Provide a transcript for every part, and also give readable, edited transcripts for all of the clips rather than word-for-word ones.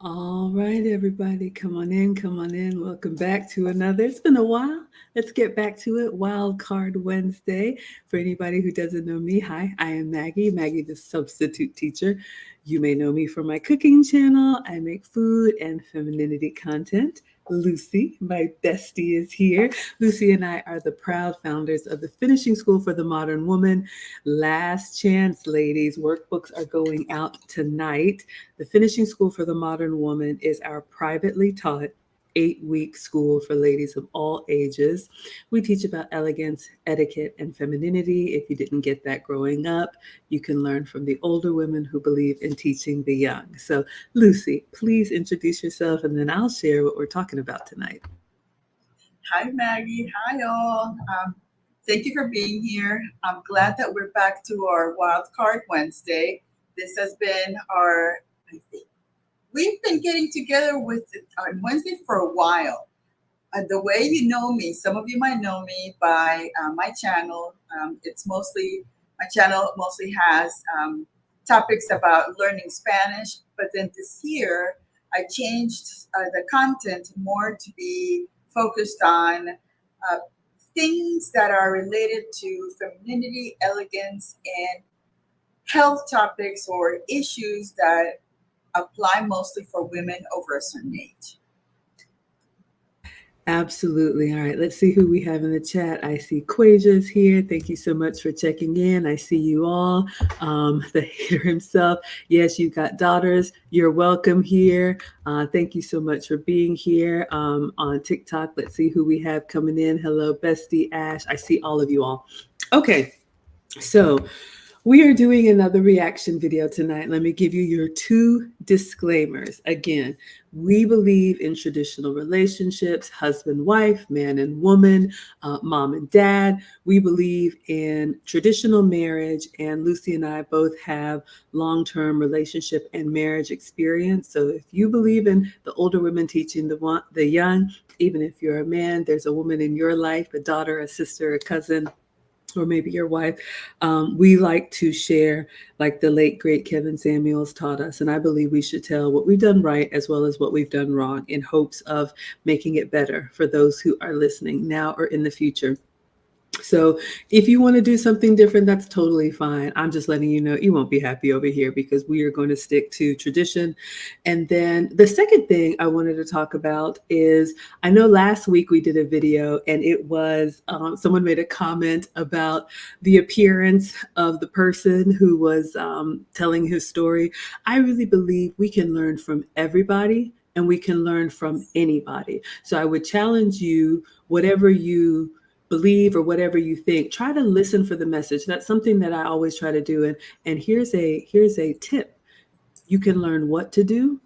All right, everybody, come on in, come on in. Welcome back to another. It's been a while. Let's get back to it. Wild Card Wednesday. For anybody who doesn't know me, hi, I am Maggie, Maggie the substitute teacher. You may know me from my cooking channel. I make food and femininity content. Lucy, my bestie, is here. Lucy and I are the proud founders of the Finishing School for the Modern Woman. Last chance, ladies. Workbooks are going out tonight. The Finishing School for the Modern Woman is our privately taught 8-week school for ladies of all ages. We teach about elegance, etiquette, and femininity. If you didn't get that growing up, you can learn from the older women who believe in teaching the young. So, Lucy, please introduce yourself and then I'll share what we're talking about tonight. Hi, Maggie. Hi, all. Thank you for being here. I'm glad that we're back to our Wild Card Wednesday. This has been I think we've been getting together with on Wednesday for a while. The way you know me, some of you might know me by my channel. My channel mostly has topics about learning Spanish, but then this year I changed the content more to be focused on things that are related to femininity, elegance, and health topics or issues that apply mostly for women over a certain age. Absolutely. All right, let's see who we have in the chat. I see Quasia's here. Thank you so much for checking in. I see you all. The hater himself. Yes, you've got daughters. You're welcome here. Thank you so much for being here on TikTok. Let's see who we have coming in. Hello, Bestie Ash. I see all of you all. Okay, so we are doing another reaction video tonight. Let me give you your 2 disclaimers. Again, we believe in traditional relationships, husband, wife, man and woman, mom and dad. We believe in traditional marriage, and Lucy and I both have long-term relationship and marriage experience. So if you believe in the older women teaching the young, even if you're a man, there's a woman in your life, a daughter, a sister, a cousin, or maybe your wife. We like to share, like the late great Kevin Samuels taught us, and I believe we should tell what we've done right as well as what we've done wrong in hopes of making it better for those who are listening now or in the future. So if you want to do something different, that's totally fine. I'm just letting you know you won't be happy over here because we are going to stick to tradition. And then the second thing I wanted to talk about is, I know last week we did a video and it was someone made a comment about the appearance of the person who was telling his story. I really believe we can learn from everybody and we can learn from anybody. So I would challenge you, whatever you believe or whatever you think, try to listen for the message. That's something that I always try to do. And here's a tip. You can learn what to do.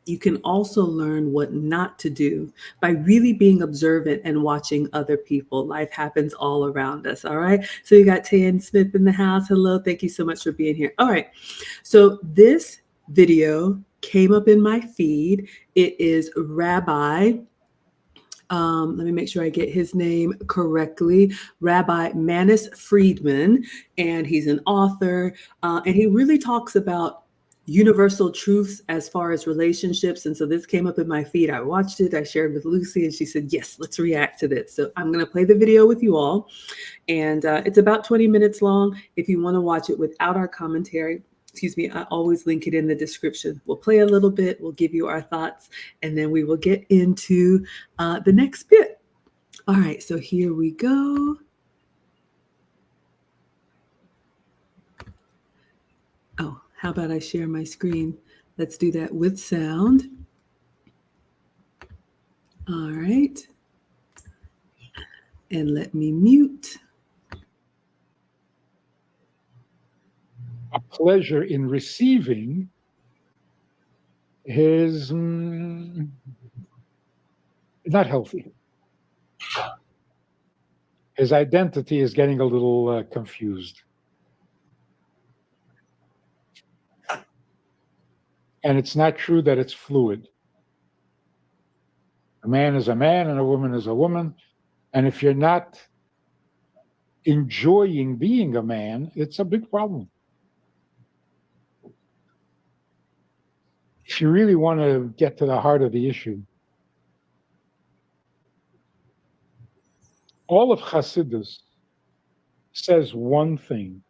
You can also learn what not to do by really being observant and watching other people. Life happens all around us. All right. So you got Tan Smith in the house. Hello. Thank you so much for being here. All right. So this video came up in my feed. It is Rabbi, let me make sure I get his name correctly, Rabbi Manis Friedman, and he's an author, and he really talks about universal truths as far as relationships. And so this came up in my feed. I watched it, I shared with Lucy, and she said, yes, let's react to this. So I'm going to play the video with you all, and it's about 20 minutes long. If you want to watch it without our commentary, I always link it in the description. We'll play a little bit, we'll give you our thoughts, and then we will get into the next bit. All right, so here we go. Oh, how about I share my screen? Let's do that with sound. All right. And let me mute. A pleasure in receiving is not healthy. His identity is getting a little confused. And it's not true that it's fluid. A man is a man and a woman is a woman. And if you're not enjoying being a man, it's a big problem. if you really want to get to the heart of the issue, all of Hasidus says one thing: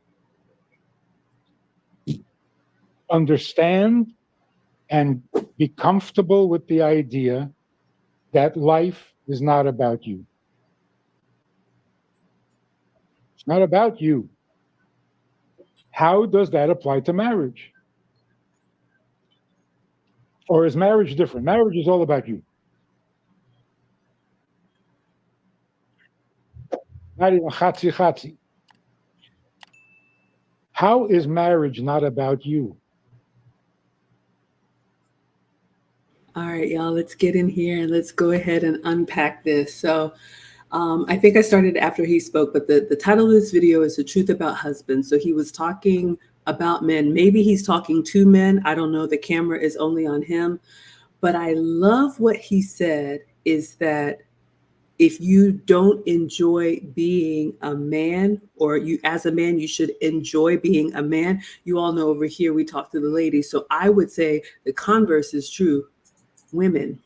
understand and be comfortable with the idea that life is not about you. It's not about you. How does that apply to marriage? Or is marriage different? Marriage is all about you. Not even chatzi chatzi. How is marriage not about you? All right, y'all, let's get in here and let's go ahead and unpack this. So, I think I started after he spoke, but the title of this video is The Truth About Husbands. So he was talking about men. Maybe he's talking to men. I don't know. The camera is only on him. But I love what he said is that if you don't enjoy being a man, or you as a man, you should enjoy being a man. You all know over here we talk to the ladies. So I would say the converse is true. Women,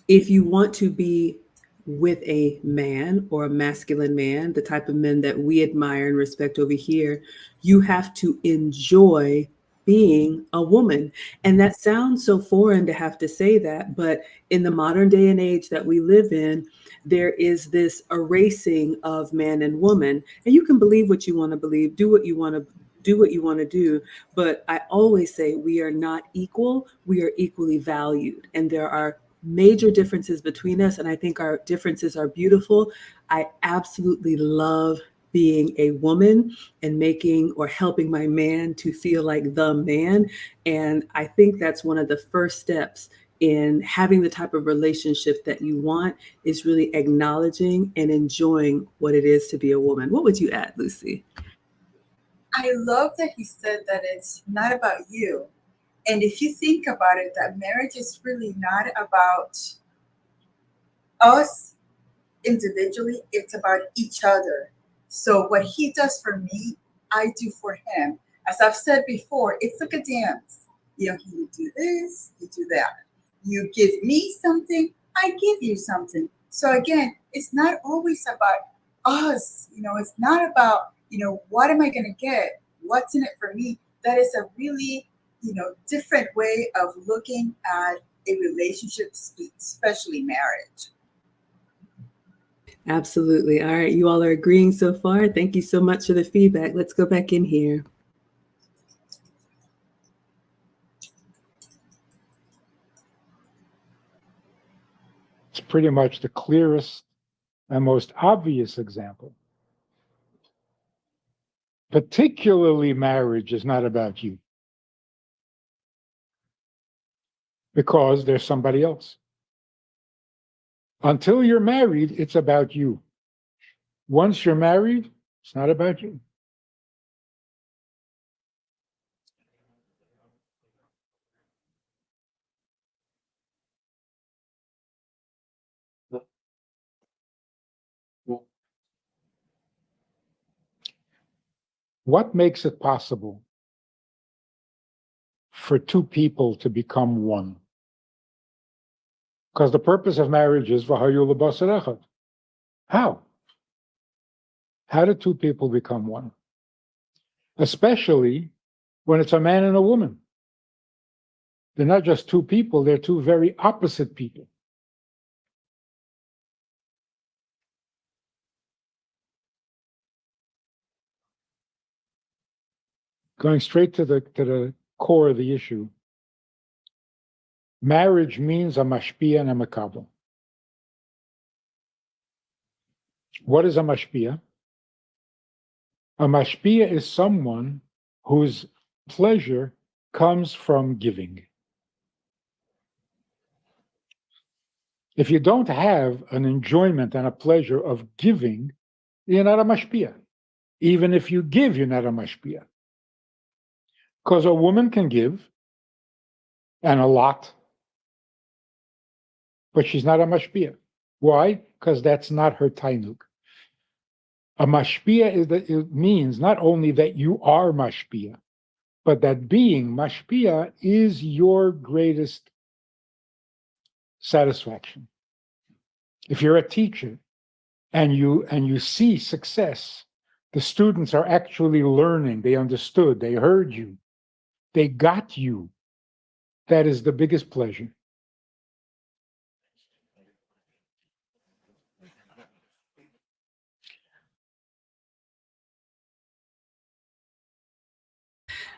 if you want to be with a man or a masculine man, the type of men that we admire and respect over here, you have to enjoy being a woman. And that sounds so foreign to have to say that, but in the modern day and age that we live in, there is this erasing of man and woman. And you can believe what you want to believe, do what you want to do what you want to do. But I always say we are not equal. We are equally valued. And there are major differences between us. And I think our differences are beautiful. I absolutely love being a woman and making or helping my man to feel like the man. And I think that's one of the first steps in having the type of relationship that you want, is really acknowledging and enjoying what it is to be a woman. What would you add, Lucy? I love that he said that it's not about you. And if you think about it, that marriage is really not about us individually, it's about each other. So what he does for me, I do for him. As I've said before, it's like a dance. You do this, you do that. You give me something, I give you something. So again, it's not always about us. It's not about, what am I going to get? What's in it for me? That is a really, different way of looking at a relationship, especially marriage. Absolutely. All right. You all are agreeing so far. Thank you so much for the feedback. Let's go back in here. It's pretty much the clearest and most obvious example. Particularly marriage is not about you, because there's somebody else. Until you're married, it's about you. Once you're married, it's not about you. What makes it possible for two people to become one? Because the purpose of marriage is v'hayu l'basar echad. How? How do two people become one? Especially when it's a man and a woman. They're not just two people, they're two very opposite people. Going straight to the core of the issue, marriage means a mashpia and a makabel. What is a mashpia? A mashpia is someone whose pleasure comes from giving. If you don't have an enjoyment and a pleasure of giving, you're not a mashpia. Even if you give, you're not a mashpia. Because a woman can give, and a lot, but she's not a mashpia. Why? Because that's not her tainuk. A mashpia it means not only that you are mashpia, But that being, mashpia, is your greatest satisfaction. If you're a teacher and you see success, the students are actually learning, they understood, they heard you, they got you. That is the biggest pleasure.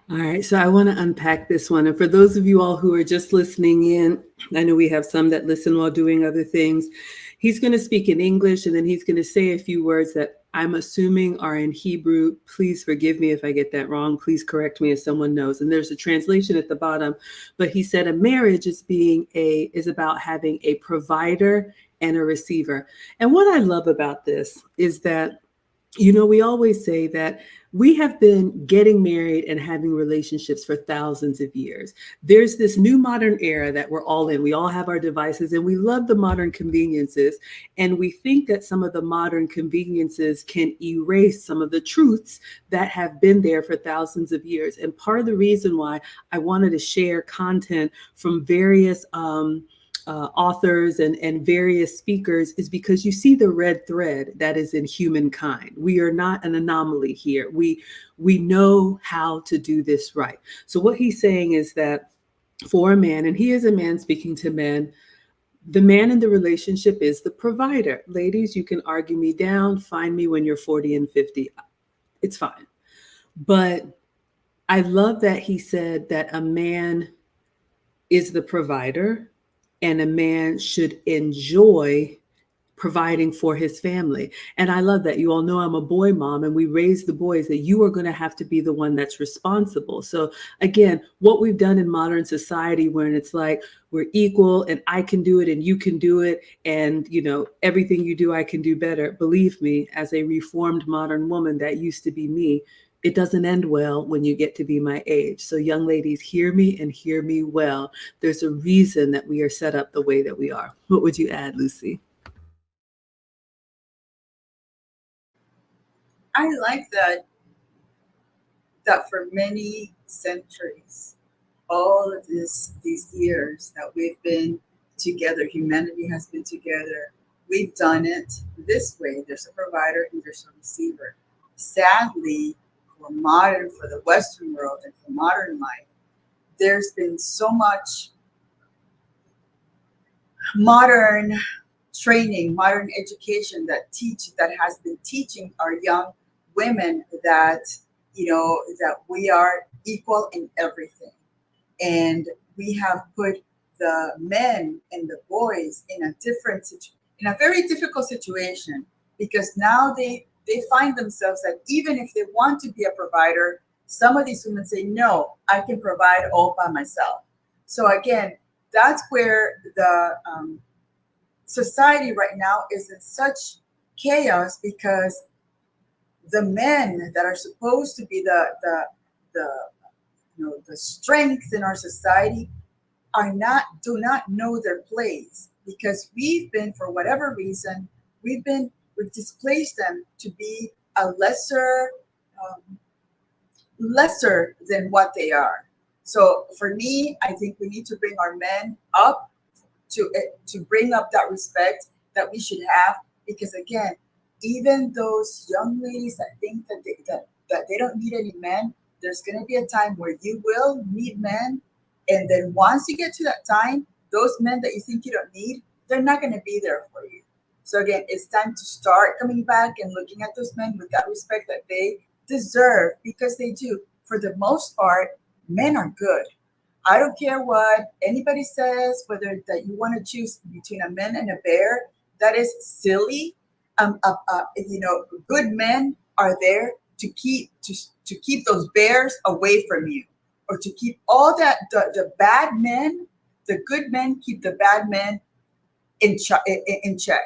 All right, so I want to unpack this one. And for those of you all who are just listening in, I know we have some that listen while doing other things. He's going to speak in English and then he's going to say a few words that I'm assuming are in Hebrew. Please forgive me if I get that wrong. Please correct me if someone knows. And there's a translation at the bottom. But he said a marriage is about having a provider and a receiver. And what I love about this is that we always say that we have been getting married and having relationships for thousands of years. There's this new modern era that we're all in. We all have our devices and we love the modern conveniences. And we think that some of the modern conveniences can erase some of the truths that have been there for thousands of years. And part of the reason why I wanted to share content from various authors and various speakers is because you see the red thread that is in humankind. We are not an anomaly here. We know how to do this right. So what he's saying is that for a man, and he is a man speaking to men, the man in the relationship is the provider. Ladies, you can argue me down, find me when you're 40 and 50. It's fine. But I love that he said that a man is the provider and a man should enjoy providing for his family. And I love that. You all know I'm a boy mom and we raise the boys that you are going to have to be the one that's responsible. So again, what we've done in modern society when it's like we're equal and I can do it and you can do it and everything you do I can do better. Believe me, as a reformed modern woman, that used to be me. It doesn't end well when you get to be my age. So young ladies, hear me and hear me well. There's a reason that we are set up the way that we are. What would you add, Lucy? I like that for many centuries, all of these years that we've been together, humanity has been together, we've done it this way. There's a provider and there's a receiver. Sadly, for the Western world and for modern life, there's been so much modern training, modern education that has been teaching our young women that that we are equal in everything, and we have put the men and the boys in in a very difficult situation, because now they find themselves that even if they want to be a provider, some of these women say, no, I can provide all by myself. So again, that's where the society right now is in such chaos, because the men that are supposed to be the the strength in our society do not know their place, because we've been, for whatever reason, we've displaced them to be a lesser than what they are. So for me, I think we need to bring our men up to bring up that respect that we should have, because again, even those young ladies that think that they don't need any men, there's going to be a time where you will need men, and then once you get to that time, those men that you think you don't need, they're not going to be there for you. So again, it's time to start coming back and looking at those men with that respect that they deserve, because they do. For the most part, men are good. I don't care what anybody says, whether that you want to choose between a man and a bear. That is silly. Good men are there to keep those bears away from you, or to keep all that the bad men. The good men keep the bad men in check.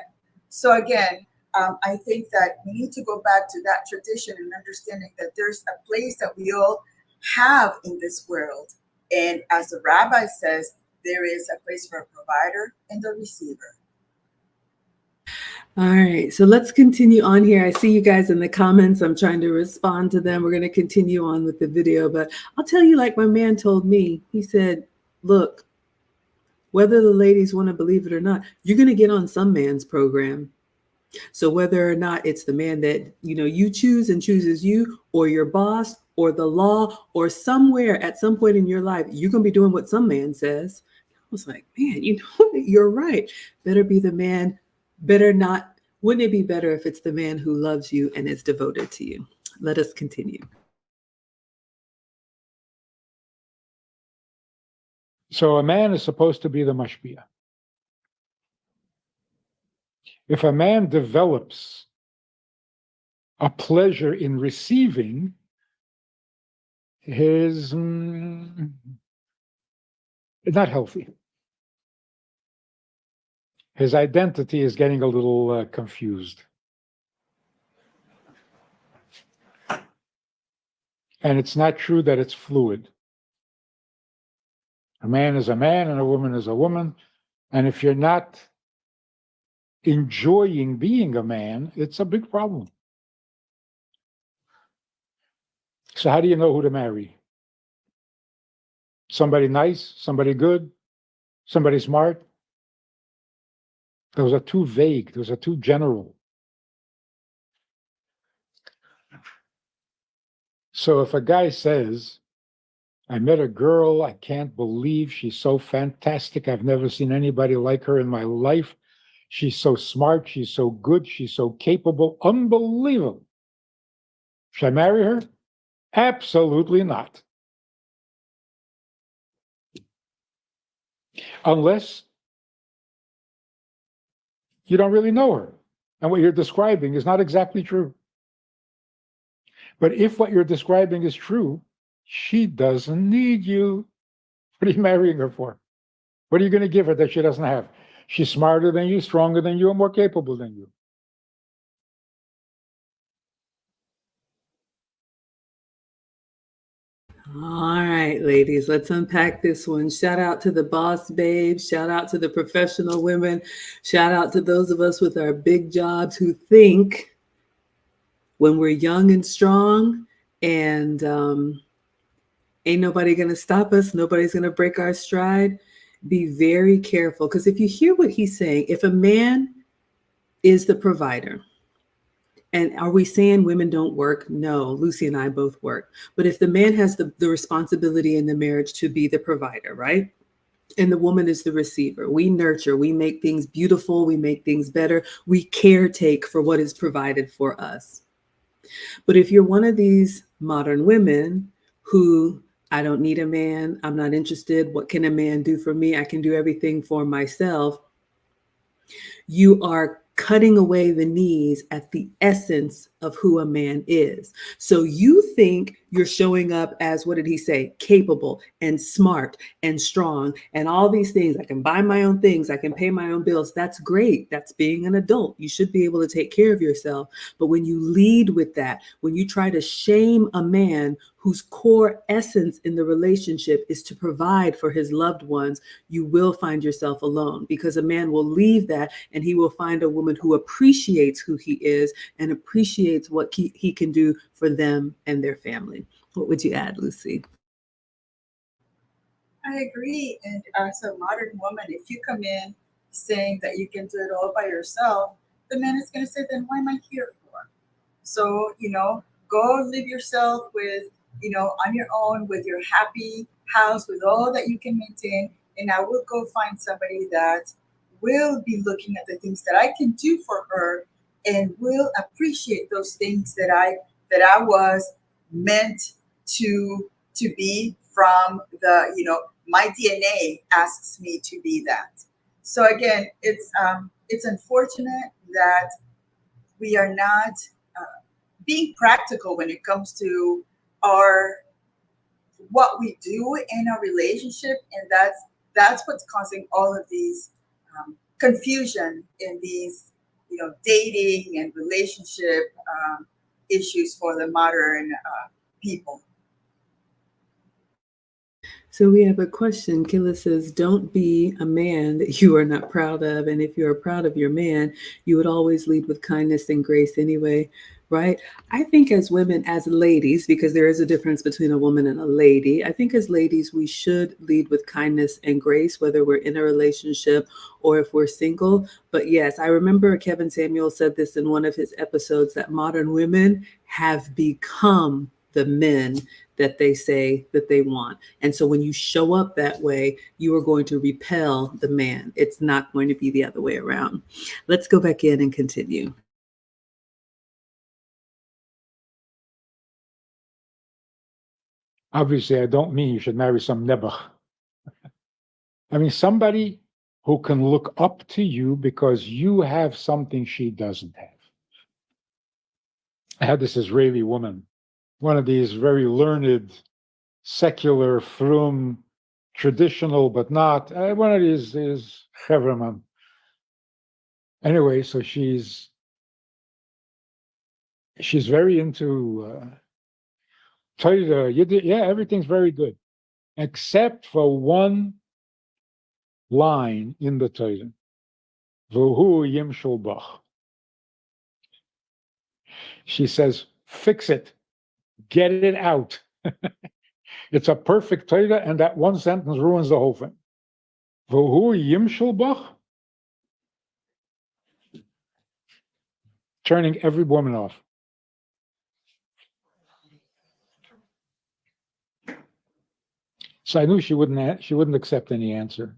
So again, I think that we need to go back to that tradition and understanding that there's a place that we all have in this world. And as the rabbi says, there is a place for a provider and a receiver. All right, so let's continue on here. I see you guys in the comments. I'm trying to respond to them. We're going to continue on with the video, but I'll tell you, like my man told me, he said, look, whether the ladies want to believe it or not, you're going to get on some man's program. So whether or not it's the man that you choose and chooses you, or your boss, or the law, or somewhere at some point in your life, you're gonna be doing what some man says. I was like, man, you're right. Better be the man. Better not. Wouldn't it be better if it's the man who loves you and is devoted to you? Let us continue. So a man is supposed to be the mashpia. If a man develops a pleasure in receiving, his it's not healthy. His identity is getting a little confused. And it's not true that it's fluid. A man is a man and a woman is a woman. And if you're not enjoying being a man, it's a big problem. So how do you know who to marry? Somebody nice, somebody good, somebody smart? Those are too vague. Those are too general. So if a guy says, I met a girl, I can't believe she's so fantastic. I've never seen anybody like her in my life. She's so smart, she's so good, she's so capable, unbelievable. Should I marry her? Absolutely not. Unless you don't really know her. And what you're describing is not exactly true. But if what you're describing is true, she doesn't need you. What are you marrying her for? What are you going to give her that she doesn't have? She's smarter than you, stronger than you, and more capable than you. All right, ladies, let's unpack this one. Shout out to the boss babes. Shout out to the professional women. Shout out to those of us with our big jobs who think when we're young and strong and ain't nobody going to stop us. Nobody's going to break our stride. Be very careful, because if you hear what he's saying, if a man is the provider, and are we saying women don't work? No, Lucy and I both work. But if the man has the responsibility in the marriage to be the provider, right? And the woman is the receiver. We nurture, we make things beautiful, we make things better, we caretake for what is provided for us. But if you're one of these modern women who, I don't need a man, I'm not interested, what can a man do for me? I can do everything for myself. You are cutting away the knees at the essence of who a man is. So you think you're showing up as, what did he say? Capable and smart and strong and all these things. I can buy my own things. I can pay my own bills. That's great. That's being an adult. You should be able to take care of yourself. But when you lead with that, when you try to shame a man whose core essence in the relationship is to provide for his loved ones, you will find yourself alone, because a man will leave that and he will find a woman who appreciates who he is and appreciates what he can do for them and their family. What would you add, Lucy? I agree. And as a modern woman, if you come in saying that you can do it all by yourself, the man is going to say, then why am I here for? So, go live yourself with, on your own, with your happy house, with all that you can maintain. And I will go find somebody that will be looking at the things that I can do for her and will appreciate those things that I was meant to be from my DNA asks me to be that. So again, it's unfortunate that we are not being practical when it comes to our what we do in a relationship, and that's what's causing all of these confusion in these dating and relationship issues for the modern people. So we have a question. Killa says, don't be a man that you are not proud of. And if you're proud of your man, you would always lead with kindness and grace anyway, right? I think as women, as ladies, because there is a difference between a woman and a lady, I think as ladies, we should lead with kindness and grace, whether we're in a relationship or if we're single. But yes, I remember Kevin Samuel said this in one of his episodes that modern women have become the men that they say that they want. And so when you show up that way, you are going to repel the man. It's not going to be the other way around. Let's go back in and continue. Obviously, I don't mean you should marry some nebuch. I mean somebody who can look up to you because you have something she doesn't have. I had this Israeli woman, one of these very learned, secular, frum, traditional, but not one of these is chevraman. Anyway, so she's very into Torah. Yeah, everything's very good, except for one line in the Torah. V'hu yimshul bach. She says, fix it, get it out. It's a perfect Torah, and that one sentence ruins the whole thing. V'hu yimshul bach, turning every woman off. So I knew she wouldn't accept any answer,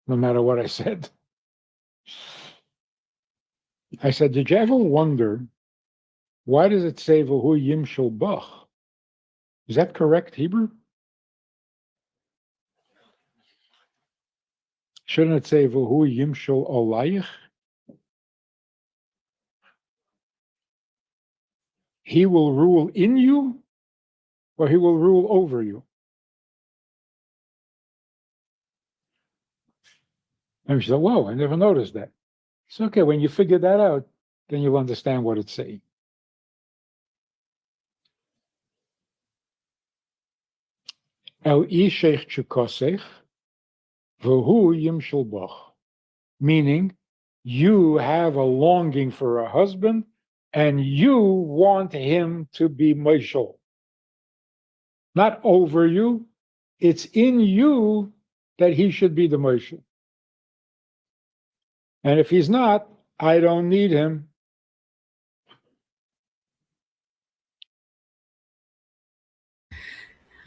no matter what I said. I said, did you ever wonder why does it say v'hu yimshul bach? Is that correct Hebrew? Shouldn't it say v'hu yimshul olayich? He will rule in you, or he will rule over you? And she said, whoa, I never noticed that. It's okay, when you figure that out, then you'll understand what it's saying. El ishech chukosech, v'hu yimshul bach. Meaning, you have a longing for a husband, and you want him to be Moshel. Not over you, it's in you that he should be the Moshel. And if he's not, I don't need him.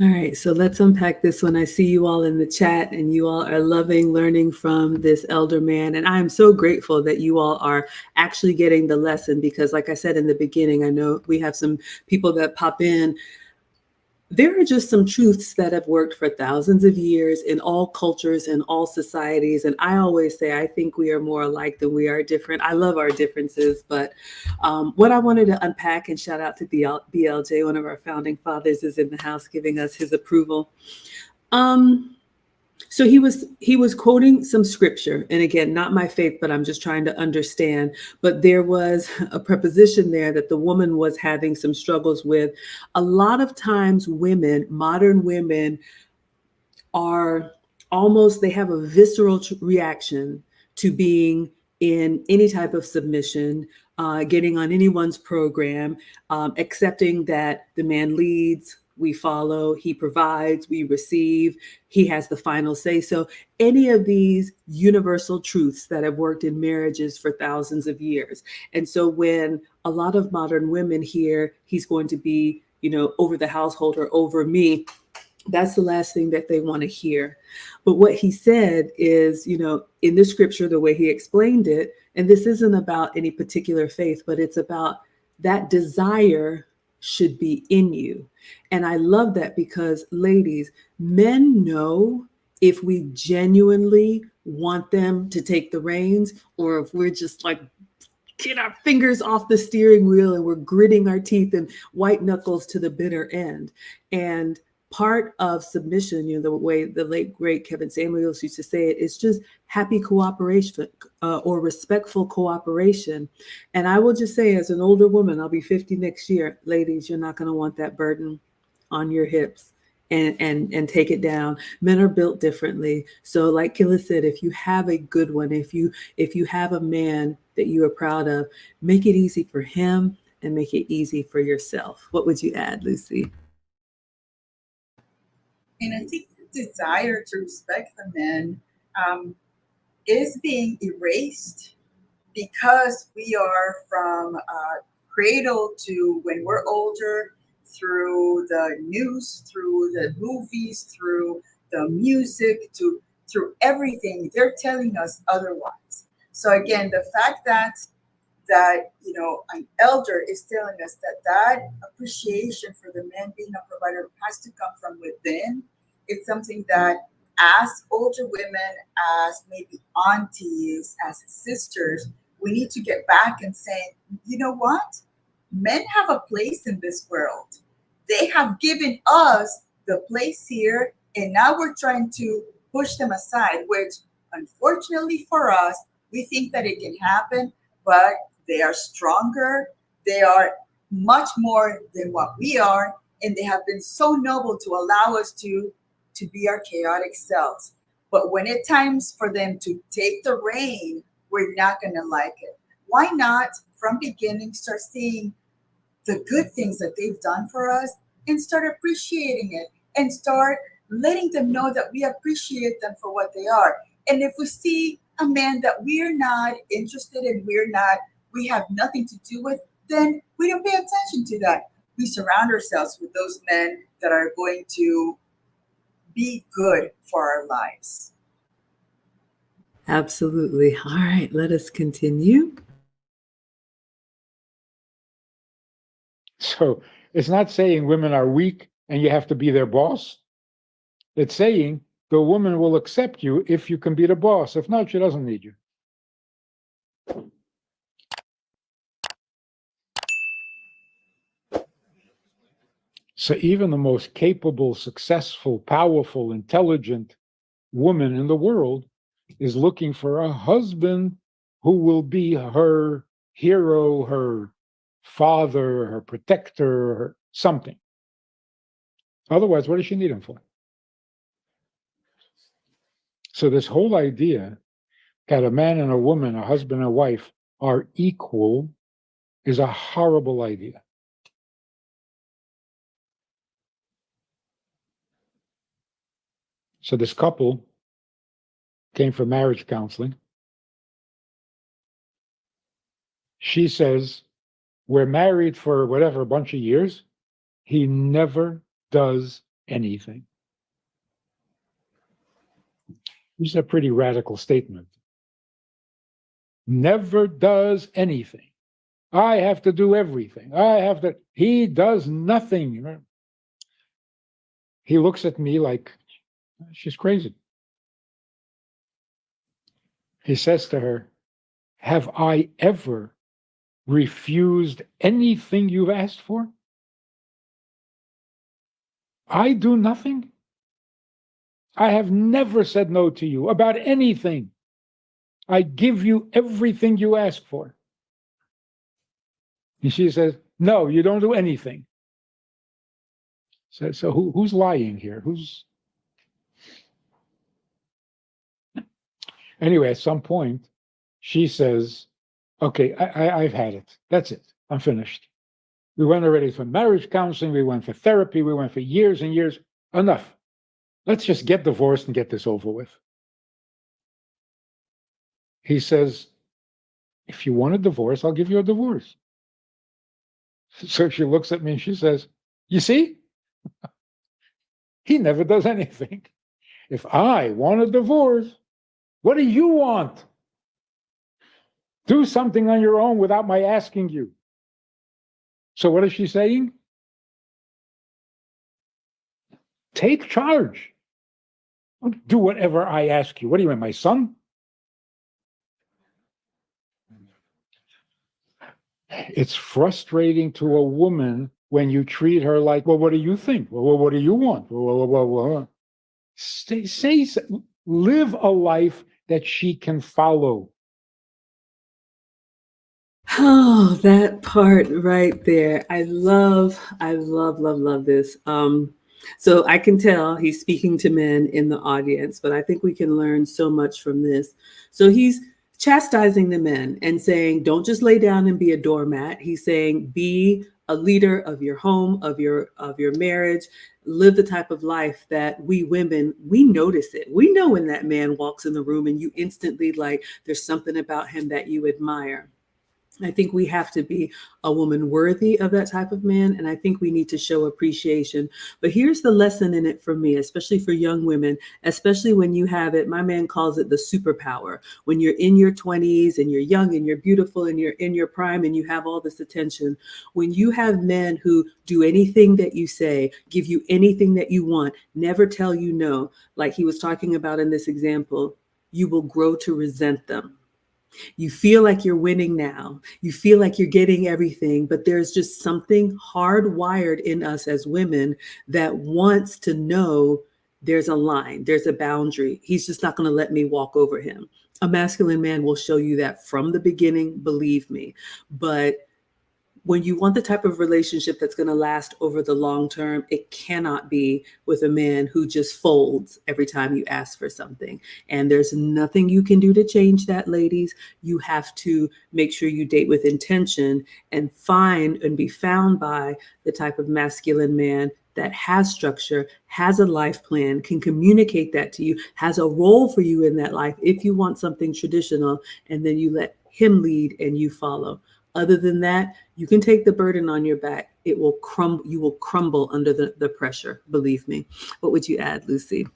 All right, so let's unpack this one. I see you all in the chat and you all are loving learning from this elder man. And I'm so grateful that you all are actually getting the lesson because, like I said in the beginning, I know we have some people that pop in. There are just some truths that have worked for thousands of years in all cultures and all societies. And I always say, I think we are more alike than we are different. I love our differences. But what I wanted to unpack, and shout out to BLJ, one of our founding fathers, is in the house giving us his approval. So he was quoting some scripture, and again, not my faith, but I'm just trying to understand. But there was a preposition there that the woman was having some struggles with. A lot of times women, modern women, are almost, they have a visceral reaction to being in any type of submission, getting on anyone's program, accepting that the man leads, we follow, he provides, we receive, he has the final say. So any of these universal truths that have worked in marriages for thousands of years. And so when a lot of modern women hear he's going to be, over the household or over me, that's the last thing that they want to hear. But what he said is, in the scripture, the way he explained it, and this isn't about any particular faith, but it's about that desire should be in you. And I love that because, ladies, men know if we genuinely want them to take the reins, or if we're just like, get our fingers off the steering wheel and we're gritting our teeth and white knuckles to the bitter end. And part of submission, the way the late great Kevin Samuels used to say it, is just happy cooperation or respectful cooperation. And I will just say, as an older woman, I'll be 50 next year, ladies, you're not going to want that burden on your hips. and take it down. Men are built differently. So like Killa said, if you have a good one, if you have a man that you are proud of, make it easy for him and make it easy for yourself. What would you add, Lucy? And I think the desire to respect the men um, is being erased because we are from cradle to when we're older, through the news, through the movies, through the music, through everything, they're telling us otherwise. So again, the fact that an elder is telling us that appreciation for the man being a provider has to come from within. It's something that, as older women, as maybe aunties, as sisters, we need to get back and say, you know what, men have a place in this world. They have given us the place here, and now we're trying to push them aside, which unfortunately for us, we think that it can happen, but they are stronger. They are much more than what we are, and they have been so noble to allow us to be our chaotic selves. But when it's times for them to take the reign, we're not going to like it. Why not, from beginning, start seeing the good things that they've done for us and start appreciating it and start letting them know that we appreciate them for what they are. And if we see a man that we're not interested in, we have nothing to do with, then we don't pay attention to that. We surround ourselves with those men that are going to be good for our lives. Absolutely. All right, let us continue. So it's not saying women are weak and you have to be their boss. It's saying the woman will accept you if you can be the boss. If not, she doesn't need you. So even the most capable, successful, powerful, intelligent woman in the world is looking for a husband who will be her hero, her father, her protector, her something. Otherwise, what does she need him for? So this whole idea that a man and a woman, a husband and a wife, are equal is a horrible idea. So this couple came for marriage counseling. She says, we're married for whatever, a bunch of years. He never does anything. This is a pretty radical statement. Never does anything. I have to do everything. He does nothing. He looks at me like she's crazy. He says to her, have I ever refused anything you've asked for? I do nothing. I have never said no to you about anything. I give you everything you ask for. And she says, no, you don't do anything. So who's lying here? Anyway, at some point, she says, okay, I've had it. That's it. I'm finished. We went already for marriage counseling. We went for therapy. We went for years and years. Enough. Let's just get divorced and get this over with. He says, if you want a divorce, I'll give you a divorce. So she looks at me and she says, you see? He never does anything. If I want a divorce, what do you want? Do something on your own without my asking you. So what is she saying? Take charge. Don't do whatever I ask you. What do you mean, my son? It's frustrating to a woman when you treat her like, well, what do you think? Well, what do you want? Well. Live a life that she can follow. Oh, that part right there. I love, love this. So I can tell he's speaking to men in the audience, but I think we can learn so much from this. So he's chastising the men and saying, don't just lay down and be a doormat. He's saying, be a leader of your home, of your marriage, live the type of life that we women, we notice it. We know when that man walks in the room and you instantly like there's something about him that you admire. I think we have to be a woman worthy of that type of man. And I think we need to show appreciation. But here's the lesson in it for me, especially for young women, especially when you have it. My man calls it the superpower. When you're in your 20s and you're young and you're beautiful and you're in your prime and you have all this attention, when you have men who do anything that you say, give you anything that you want, never tell you no, like he was talking about in this example, you will grow to resent them. You feel like you're winning now. You feel like you're getting everything, but there's just something hardwired in us as women that wants to know there's a line, there's a boundary. He's just not going to let me walk over him. A masculine man will show you that from the beginning, believe me. But when you want the type of relationship that's going to last over the long term, it cannot be with a man who just folds every time you ask for something. And there's nothing you can do to change that, ladies. You have to make sure you date with intention and find and be found by the type of masculine man that has structure, has a life plan, can communicate that to you, has a role for you in that life if you want something traditional, and then you let him lead and you follow. Other than that, you can take the burden on your back. It will crumble. You will crumble under the pressure. Believe me. What would you add, Lucy?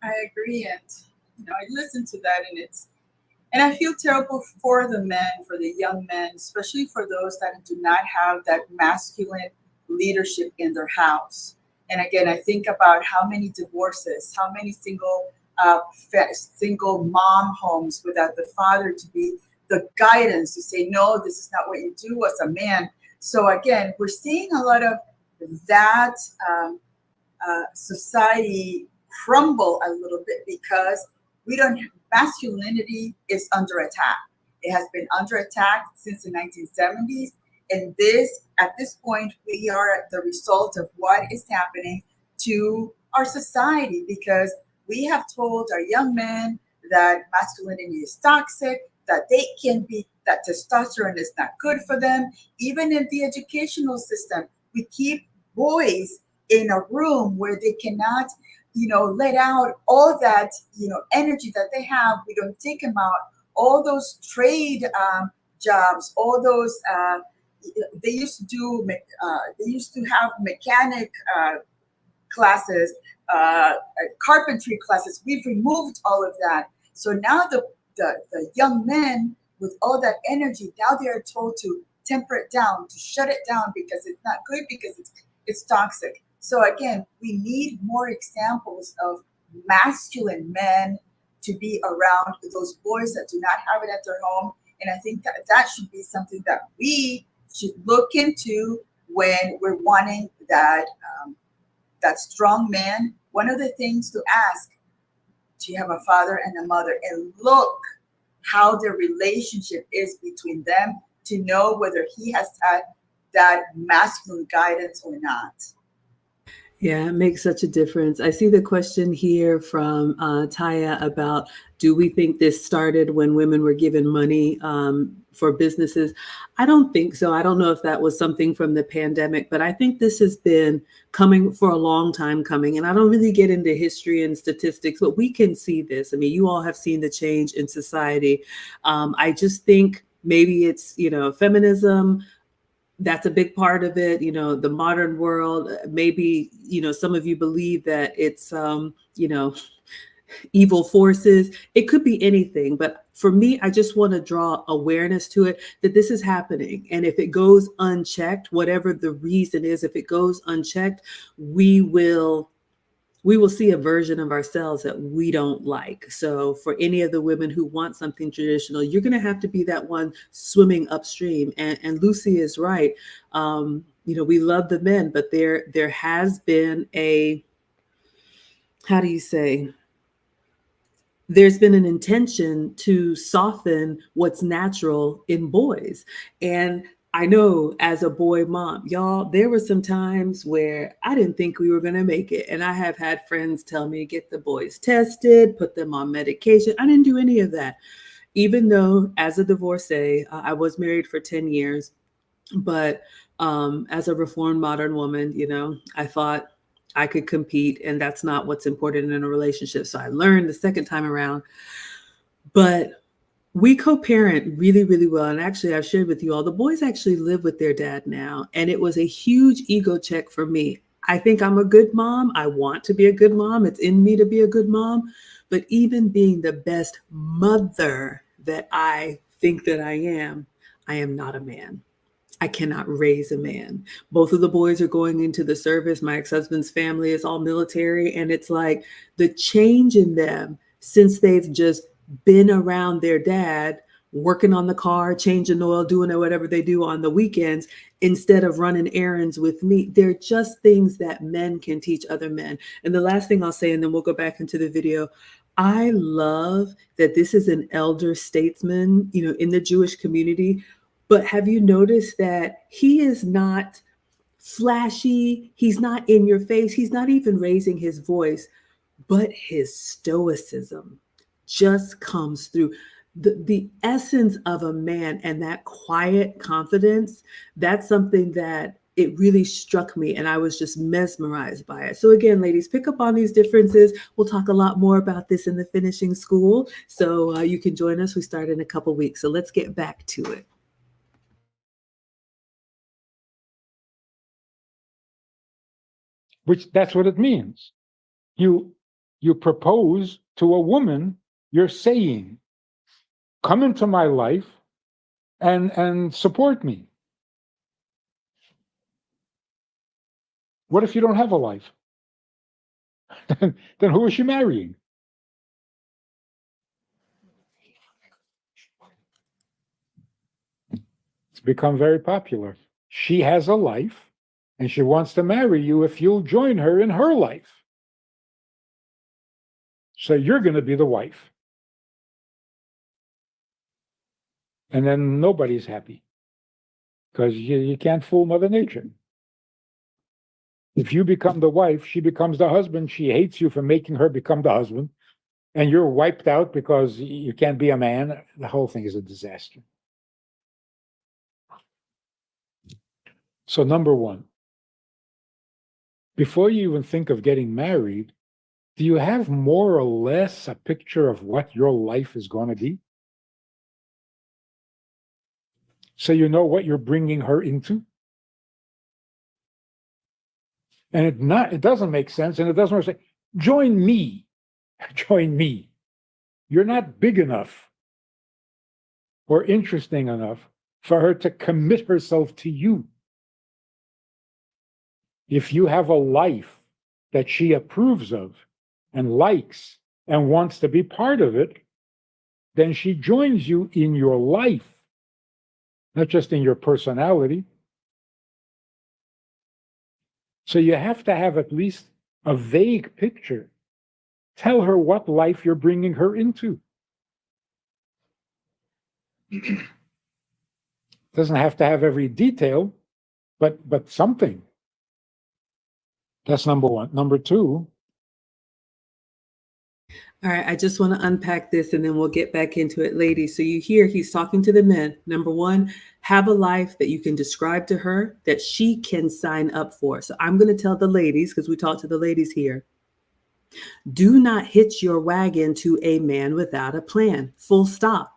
I agree, and I listen to that, and I feel terrible for the men, for the young men, especially for those that do not have that masculine leadership in their house. And again, I think about how many divorces, how many uh, single mom homes without the father to be the guidance to say, no, this is not what you do as a man. So again, we're seeing a lot of that society crumble a little bit because we don't masculinity is under attack. It has been under attack since the 1970s, and this at this point we are the result of what is happening to our society because we have told our young men that masculinity is toxic, that they can be that testosterone is not good for them. Even in the educational system, we keep boys in a room where they cannot let out all that energy that they have. We don't take them out. All those trade jobs, all those they used to do they used to have mechanic classes, carpentry classes. We've removed all of that, so now the young men with all that energy, now they are told to temper it down, to shut it down because it's not good, because it's toxic. So again, we need more examples of masculine men to be around those boys that do not have it at their home. And I think that should be something that we should look into when we're wanting that strong man. One of the things to ask, do you have a father and a mother? And look how their relationship is between them to know whether he has had that masculine guidance or not. Yeah, it makes such a difference. I see the question here from Taya about, do we think this started when women were given money for businesses? I don't think so. I don't know if that was something from the pandemic, but I think this has been coming for a long time coming. And I don't really get into history and statistics, but we can see this. I mean, you all have seen the change in society. I just think maybe it's, feminism, that's a big part of it. The modern world, maybe, some of you believe that it's, evil forces. It could be anything. But for me, I just want to draw awareness to it, that this is happening. And if it goes unchecked, whatever the reason is, if it goes unchecked, we will see a version of ourselves that we don't like. So for any of the women who want something traditional, you're going to have to be that one swimming upstream. And Lucy is right. We love the men, but there has been how do you say, there's been an intention to soften what's natural in boys. And I know as a boy mom, y'all, there were some times where I didn't think we were going to make it. And I have had friends tell me, get the boys tested, put them on medication. I didn't do any of that. Even though, as a divorcee, I was married for 10 years, but as a reformed modern woman, I thought I could compete, and that's not what's important in a relationship. So I learned the second time around. But we co-parent really, really well. And actually, I've shared with you all, the boys actually live with their dad now. And it was a huge ego check for me. I think I'm a good mom. I want to be a good mom. It's in me to be a good mom. But even being the best mother that I think that I am not a man. I cannot raise a man. Both of the boys are going into the service. My ex-husband's family is all military. And it's like the change in them since they've just been around their dad, working on the car, changing oil, doing whatever they do on the weekends, instead of running errands with me. They're just things that men can teach other men. And the last thing I'll say, and then we'll go back into the video, I love that this is an elder statesman, in the Jewish community. But have you noticed that he is not flashy? He's not in your face. He's not even raising his voice, but his stoicism just comes through. The essence of a man and that quiet confidence, that's something that it really struck me, and I was just mesmerized by it. So again, ladies, pick up on these differences. We'll talk a lot more about this in the finishing school. So you can join us. We start in a couple weeks. So let's get back to it. Which that's what it means. You propose to a woman, you're saying, come into my life and support me. What if you don't have a life? Then who is she marrying? It's become very popular. She has a life and she wants to marry you if you'll join her in her life. So you're going to be the wife. And then nobody's happy because you can't fool Mother Nature. If you become the wife, she becomes the husband. She hates you for making her become the husband. And you're wiped out because you can't be a man. The whole thing is a disaster. So number one, before you even think of getting married, do you have more or less a picture of what your life is going to be? So you know what you're bringing her into? And it doesn't make sense, and it doesn't say, join me. Join me. You're not big enough or interesting enough for her to commit herself to you. If you have a life that she approves of and likes and wants to be part of it, then she joins you in your life, not just in your personality. So you have to have at least a vague picture. Tell her what life you're bringing her into. Doesn't have to have every detail, but something. That's number one. Number two. All right, I just want to unpack this and then we'll get back into it, ladies. So you hear he's talking to the men. Number one, have a life that you can describe to her that she can sign up for. So I'm going to tell the ladies, because we talk to the ladies here, do not hitch your wagon to a man without a plan. Full stop.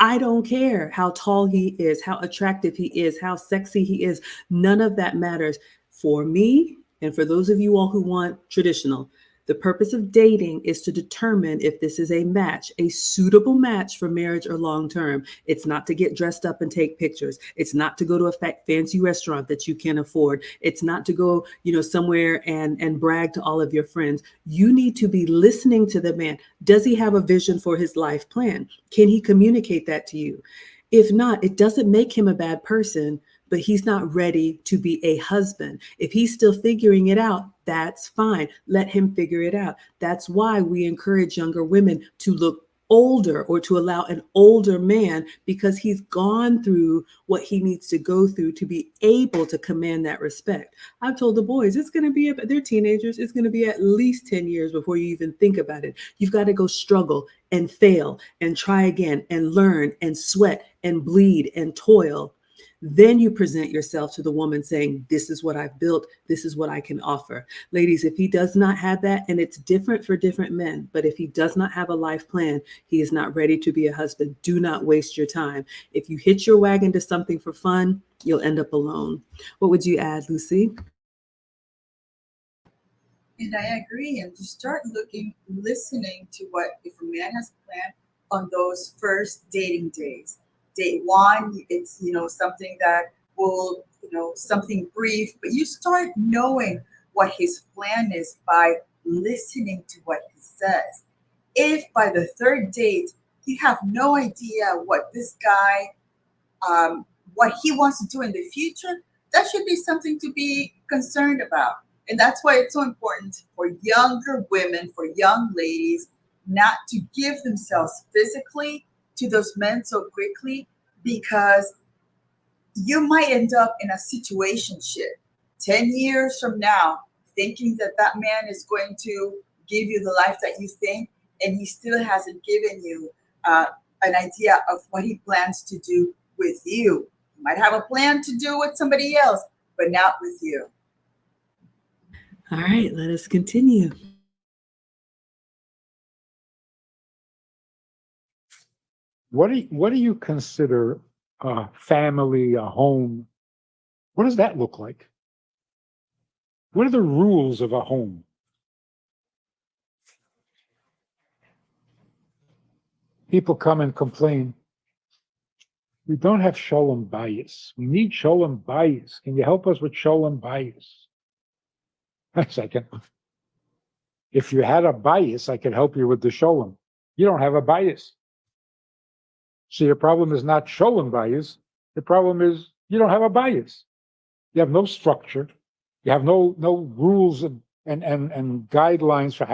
I don't care how tall he is, how attractive he is, how sexy he is. None of that matters. For me, and for those of you all who want traditional, the purpose of dating is to determine if this is a match, a suitable match for marriage or long term. It's not to get dressed up and take pictures. It's not to go to a fancy restaurant that you can't afford. It's not to go, somewhere and brag to all of your friends. You need to be listening to the man. Does he have a vision for his life plan? Can he communicate that to you? If not, it doesn't make him a bad person, but he's not ready to be a husband. If he's still figuring it out, that's fine. Let him figure it out. That's why we encourage younger women to look older or to allow an older man because he's gone through what he needs to go through to be able to command that respect. I've told the boys it's going to be, they're teenagers, it's going to be at least 10 years before you even think about it. You've got to go struggle and fail and try again and learn and sweat and bleed and toil. Then you present yourself to the woman saying, this is what I've built, this is what I can offer. Ladies, if he does not have that, and it's different for different men, but if he does not have a life plan, he is not ready to be a husband. Do not waste your time. If you hitch your wagon to something for fun, you'll end up alone. What would you add, Lucy? And I agree. And to start looking, listening to what, if a man has a plan on those first dating days. Day one, it's, something that will, something brief, but you start knowing what his plan is by listening to what he says. If by the third date, you have no idea what this guy what he wants to do in the future, that should be something to be concerned about. And that's why it's so important for younger women, for young ladies, not to give themselves physically to those men so quickly, because you might end up in a situationship 10 years from now, thinking that that man is going to give you the life that you think, and he still hasn't given you an idea of what he plans to do with you. He might have a plan to do with somebody else, but not with you. All right, let us continue. What do you consider a family, a home? What does that look like? What are the rules of a home? People come and complain. We don't have shalom bayis. We need shalom bayis. Can you help us with shalom bayis? A second. If you had a bias, I could help you with the shalom. You don't have a bias. So your problem is not shalom bias. The problem is you don't have a bias. You have no structure. You have no rules and guidelines for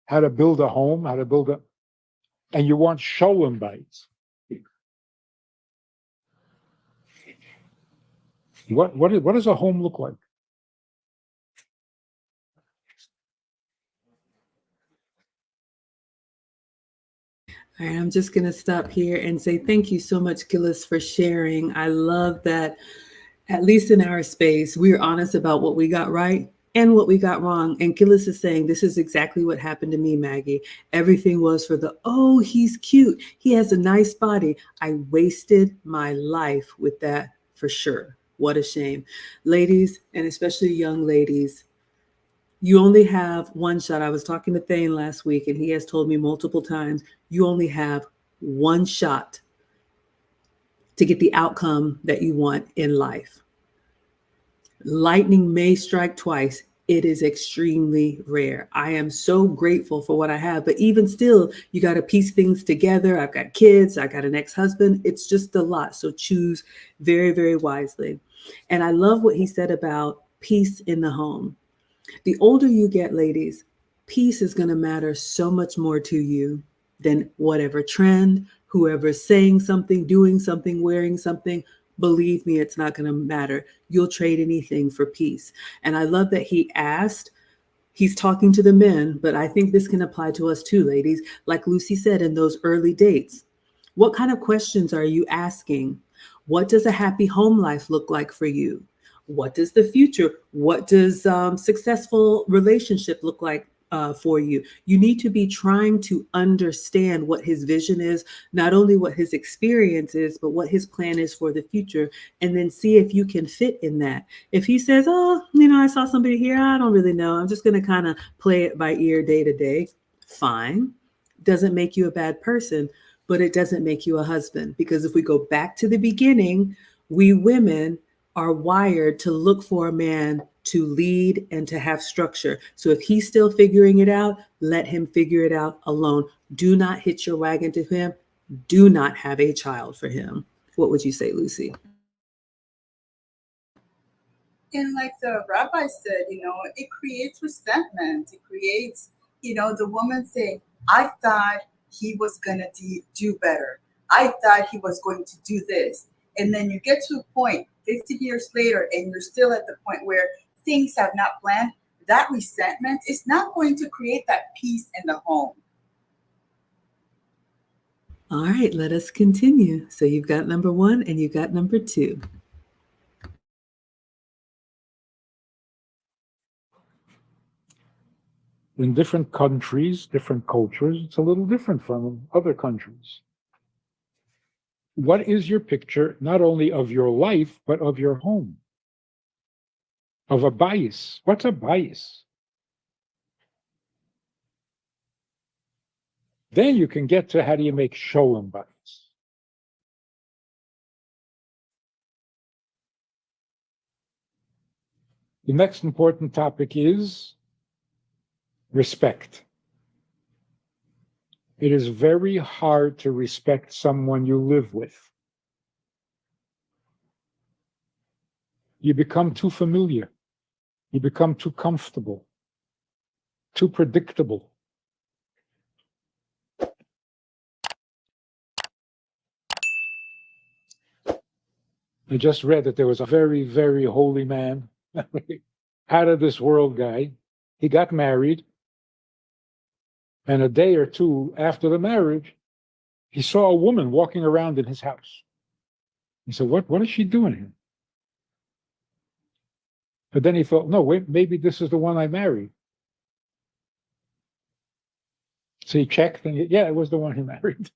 how to build a home, how to build a, and you want shalom bias. What does a home look like? All right, I'm just going to stop here and say thank you so much, Gillis, for sharing. I love that, at least in our space, we're honest about what we got right and what we got wrong. And Gillis is saying, this is exactly what happened to me, Maggie. Everything was for the, oh, he's cute. He has a nice body. I wasted my life with that for sure. What a shame. Ladies, and especially young ladies, you only have one shot. I was talking to Thane last week, and he has told me multiple times, you only have one shot to get the outcome that you want in life. Lightning may strike twice. It is extremely rare. I am so grateful for what I have, but even still, you got to piece things together. I've got kids, I got an ex-husband. It's just a lot. So choose very, very wisely. And I love what he said about peace in the home. The older you get, ladies, peace is going to matter so much more to you than whatever trend, whoever's saying something, doing something, wearing something. Believe me, it's not going to matter. You'll trade anything for peace. And I love that he asked, he's talking to the men, but I think this can apply to us too, ladies. Like Lucy said, in those early dates, what kind of questions are you asking? What does a happy home life look like for you? What does the future, what does successful relationship look like for you? You need to be trying to understand what his vision is, not only what his experience is, but what his plan is for the future, and then see if you can fit in that. If he says, oh, I saw somebody here, I don't really know, I'm just going to kind of play it by ear day to day, fine. Doesn't make you a bad person, but it doesn't make you a husband. Because if we go back to the beginning, we women are wired to look for a man to lead and to have structure. So if he's still figuring it out, let him figure it out alone. Do not hitch your wagon to him. Do not have a child for him. What would you say, Lucy? And like the rabbi said, it creates resentment. It creates, the woman saying, I thought he was going to do better. I thought he was going to do this. And then you get to a point 50 years later and you're still at the point where things have not planned. That resentment is not going to create that peace in the home. All right, let us continue. So you've got number 1 and you've got number 2. In different countries, different cultures, it's a little different from other countries. What is your picture, not only of your life, but of your home? Of a bias. What's a bias? Then you can get to how do you make sholem bias. The next important topic is respect. It is very hard to respect someone you live with. You become too familiar. You become too comfortable, too predictable. I just read that there was a very, very holy man, out of this world guy. He got married. And a day or two after the marriage, he saw a woman walking around in his house. He said, what is she doing here? But then he thought, no, wait, maybe this is the one I married. So he checked and yeah, it was the one he married.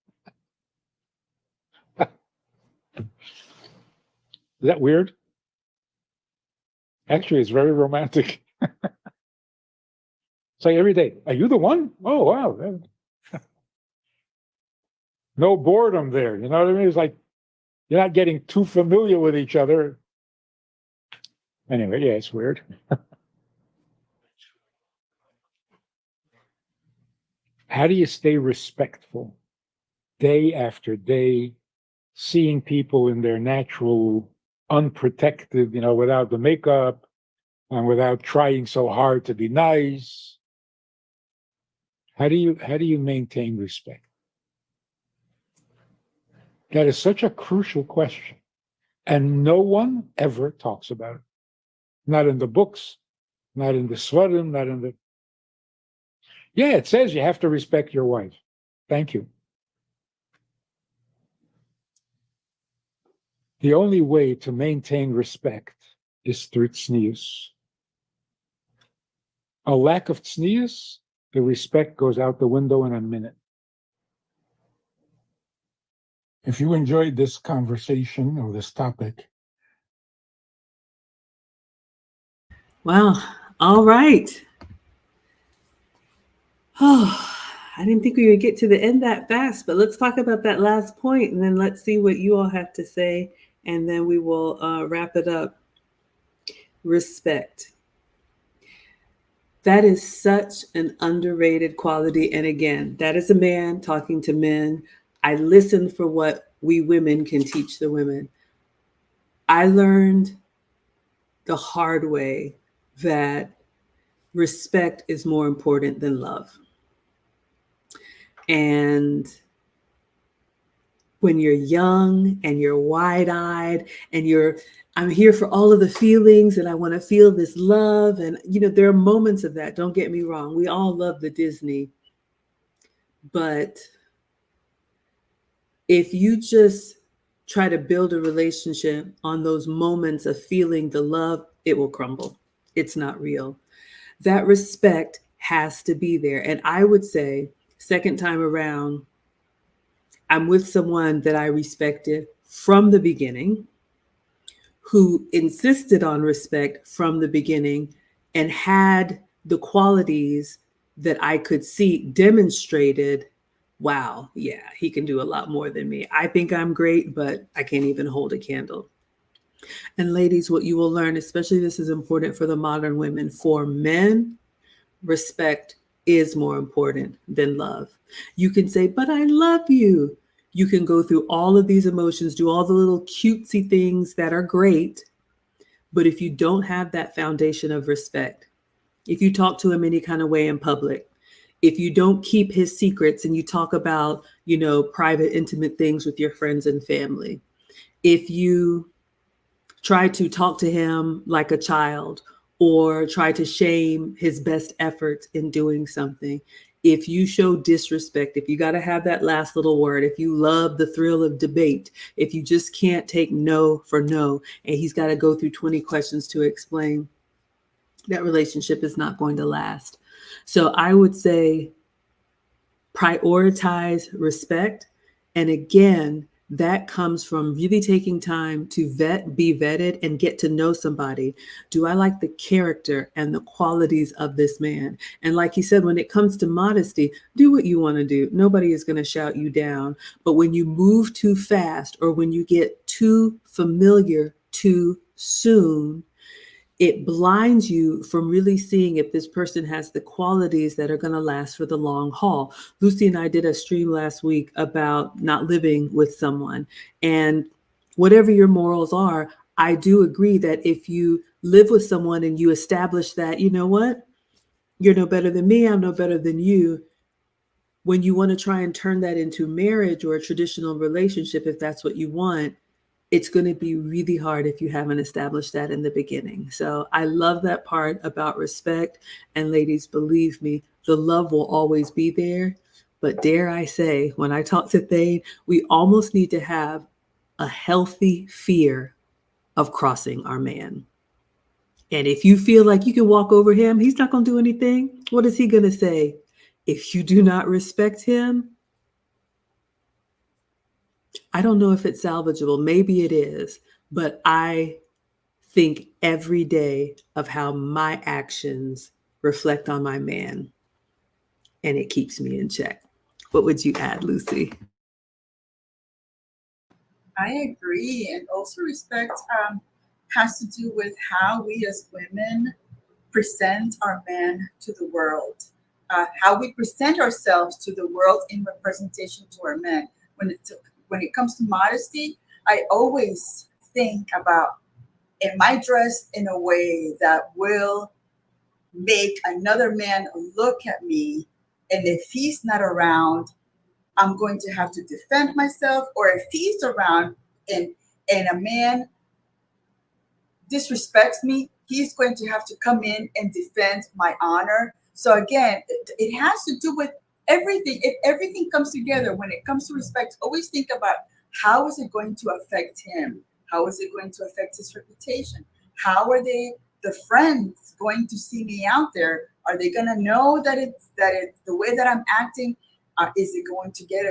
Is that weird? Actually, it's very romantic. It's like every day, are you the one? Oh, wow. No boredom there. You know what I mean? It's like you're not getting too familiar with each other. Anyway, yeah, it's weird. How do you stay respectful day after day, seeing people in their natural, unprotected, without the makeup and without trying so hard to be nice? How do you maintain respect? That is such a crucial question. And no one ever talks about it. Not in the books, not in the svarim, not in the... Yeah, it says you have to respect your wife. Thank you. The only way to maintain respect is through tznius. A lack of tznius, the respect goes out the window in a minute. If you enjoyed this conversation or this topic. Wow. All right. Oh, I didn't think we would get to the end that fast, but let's talk about that last point and then let's see what you all have to say. And then we will wrap it up. Respect. That is such an underrated quality. And again, that is a man talking to men. I listen for what we women can teach the women. I learned the hard way that respect is more important than love. And when you're young and you're wide-eyed and I'm here for all of the feelings and I want to feel this love. And, there are moments of that. Don't get me wrong. We all love the Disney. But if you just try to build a relationship on those moments of feeling the love, it will crumble. It's not real. That respect has to be there. And I would say, second time around, I'm with someone that I respected from the beginning, who insisted on respect from the beginning and had the qualities that I could see demonstrated. Wow, yeah, he can do a lot more than me. I think I'm great, but I can't even hold a candle. And ladies, what you will learn, especially this is important for the modern women, for men, respect is more important than love. You can say, but I love you. You can go through all of these emotions, do all the little cutesy things that are great. But if you don't have that foundation of respect, if you talk to him any kind of way in public, if you don't keep his secrets and you talk about, private, intimate things with your friends and family, if you try to talk to him like a child or try to shame his best efforts in doing something, if you show disrespect, if you got to have that last little word, if you love the thrill of debate, if you just can't take no for no, and he's got to go through 20 questions to explain, that relationship is not going to last. So I would say prioritize respect. And again, that comes from really taking time to be vetted, and get to know somebody. Do I like the character and the qualities of this man? And like he said, when it comes to modesty, do what you want to do. Nobody is going to shout you down. But when you move too fast, or when you get too familiar too soon, it blinds you from really seeing if this person has the qualities that are going to last for the long haul. Lucy and I did a stream last week about not living with someone. And whatever your morals are, I do agree that if you live with someone and you establish that, you know what, you're no better than me, I'm no better than you. When you want to try and turn that into marriage or a traditional relationship, if that's what you want, it's going to be really hard if you haven't established that in the beginning. So I love that part about respect. And ladies, believe me, the love will always be there. But dare I say, when I talk to Thane, we almost need to have a healthy fear of crossing our man. And if you feel like you can walk over him, he's not going to do anything. What is he going to say? If you do not respect him, I don't know if it's salvageable. Maybe it is. But I think every day of how my actions reflect on my man, and it keeps me in check. What would you add, Lucy? I agree. And also, respect has to do with how we as women present our men to the world, how we present ourselves to the world in representation to our men. When it comes to modesty, I always think about, am I dressed in a way that will make another man look at me? And if he's not around, I'm going to have to defend myself. Or if he's around and a man disrespects me, he's going to have to come in and defend my honor. So again, it has to do with everything. Everything comes together when it comes to respect. Always think about, how is it going to affect him? How is it going to affect his reputation? How are the friends going to see me out there? Are they going to know that it's the way that I'm acting? Is it going to get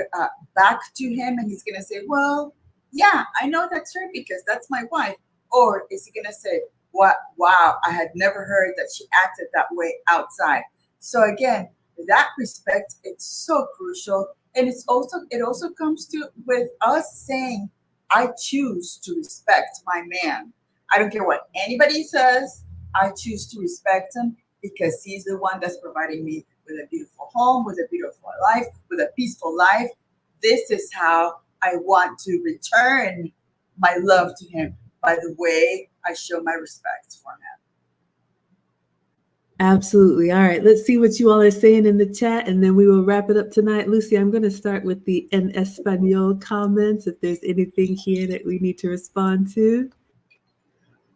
back to him, and he's going to say, well, yeah, I know that's her because that's my wife? Or is he going to say, what? Wow, I had never heard that she acted that way outside. So again, that respect, it's so crucial. And it also comes to with us saying, I choose to respect my man. I don't care what anybody says. I choose to respect him because he's the one that's providing me with a beautiful home, with a beautiful life, with a peaceful life. This is how I want to return my love to him, by the way I show my respect for him. Absolutely. All right. Let's see what you all are saying in the chat, and then we will wrap it up tonight. Lucy, I'm going to start with the en Espanol comments, if there's anything here that we need to respond to.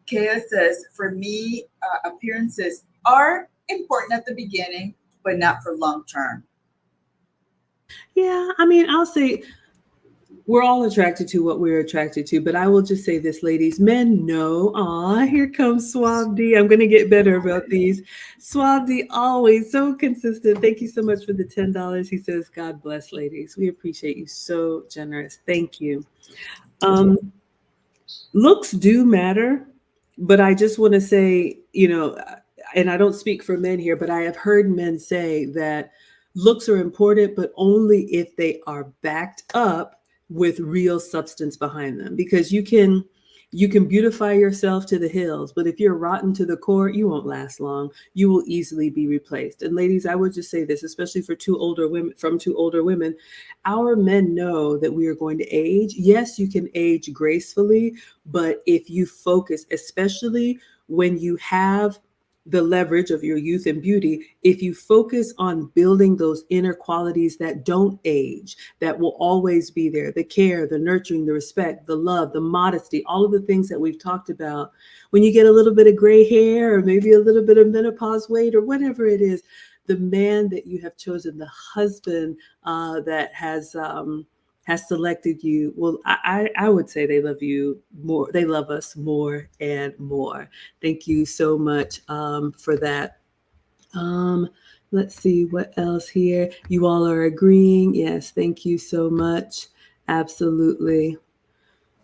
Kaya says, for me, appearances are important at the beginning, but not for long term. Yeah, I mean, I'll say we're all attracted to what we're attracted to, but I will just say this, ladies, men know. Here comes Suave D. I'm going to get better about these. Suave D, always so consistent. Thank you so much for the $10. He says, God bless, ladies. We appreciate you. So generous. Thank you. Looks do matter, but I just want to say, and I don't speak for men here, but I have heard men say that looks are important, but only if they are backed up with real substance behind them. Because you can beautify yourself to the hills, but if you're rotten to the core, you won't last long. You will easily be replaced. And ladies, I would just say this, especially for two older women, our men know that we are going to age. Yes, you can age gracefully, but if you focus, especially when you have the leverage of your youth and beauty if you focus on building those inner qualities that don't age, that will always be there: the care, the nurturing, the respect, the love, the modesty, all of the things that we've talked about. When you get a little bit of gray hair or maybe a little bit of menopause weight or whatever it is, the man that you have chosen, the husband that has selected you, well, I would say they love you more. They love us more and more. Thank you so much for that. Um, let's see what else here. You all are agreeing. Yes, thank you so much. Absolutely.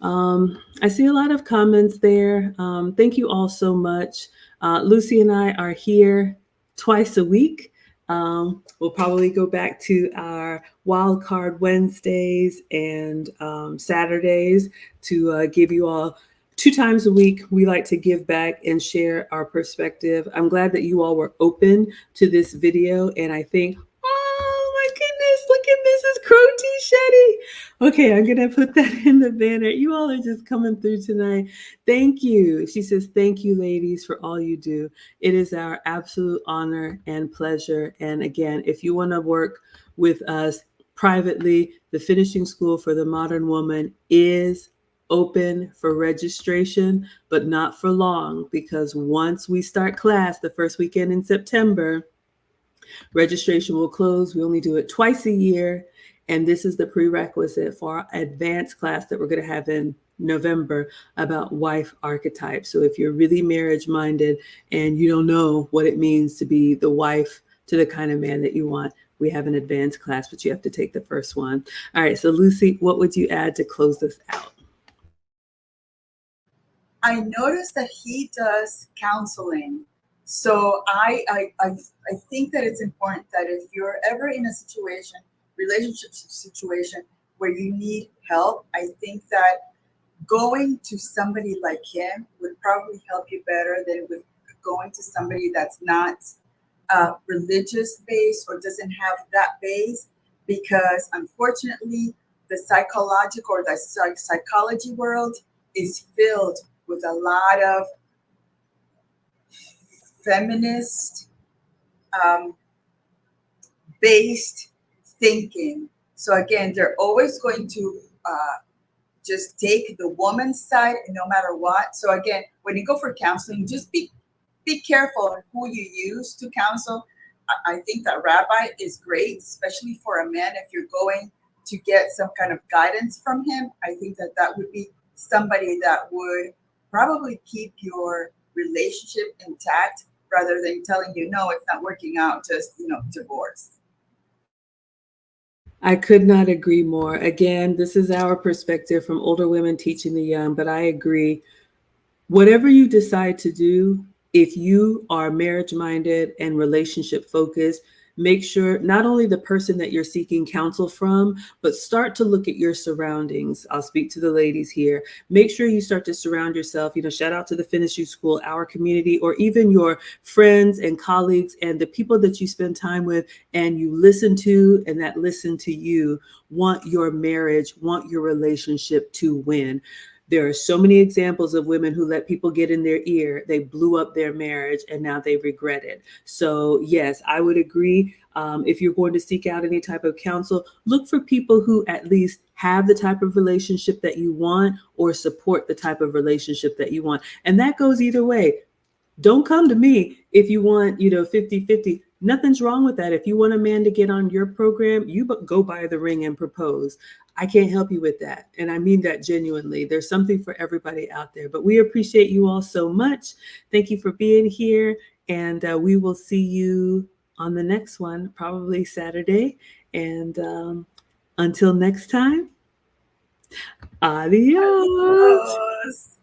I see a lot of comments there. Thank you all so much. Lucy and I are here twice a week. We'll probably go back to our wild card Wednesdays and Saturdays to give you all 2 times a week. We like to give back and share our perspective. I'm glad that you all were open to this video, and I think, oh my goodness, look at Mrs. Crotty Shetty. Okay, I'm going to put that in the banner. You all are just coming through tonight. Thank you. She says, thank you, ladies, for all you do. It is our absolute honor and pleasure. And again, if you want to work with us privately, the Finishing School for the Modern Woman is open for registration, but not for long, because once we start class the first weekend in September, registration will close. We only do it twice a year. And this is the prerequisite for our advanced class that we're going to have in November about wife archetypes. So if you're really marriage minded and you don't know what it means to be the wife to the kind of man that you want, we have an advanced class, but you have to take the first one. All right. So Lucy, what would you add to close this out? I noticed that he does counseling. So I think that it's important that if you're ever in a situation, relationship situation, where you need help, I think that going to somebody like him would probably help you better than with going to somebody that's not religious base or doesn't have that base, because unfortunately the psychological or the psychology world is filled with a lot of feminist um, based thinking. So again, they're always going to just take the woman's side no matter what. So again, when you go for counseling, just be careful on who you use to counsel. I think that Rabbi is great, especially for a man. If you're going to get some kind of guidance from him, I think that that would be somebody that would probably keep your relationship intact rather than telling you, no, it's not working out, just, divorce. I could not agree more. Again, this is our perspective from older women teaching the young, but I agree. Whatever you decide to do, if you are marriage minded and relationship focused, make sure not only the person that you're seeking counsel from, but start to look at your surroundings. I'll speak to the ladies here. Make sure you start to surround yourself. Shout out to the Finishing School, our community, or even your friends and colleagues and the people that you spend time with and you listen to and that listen to you want your marriage, want your relationship to win. There are so many examples of women who let people get in their ear. They blew up their marriage and now they regret it. So yes, I would agree. If you're going to seek out any type of counsel, look for people who at least have the type of relationship that you want or support the type of relationship that you want. And that goes either way. Don't come to me if you want, 50-50. Nothing's wrong with that. If you want a man to get on your program, you go buy the ring and propose. I can't help you with that. And I mean that genuinely. There's something for everybody out there. But we appreciate you all so much. Thank you for being here. And we will see you on the next one, probably Saturday. And until next time, adios. Adios.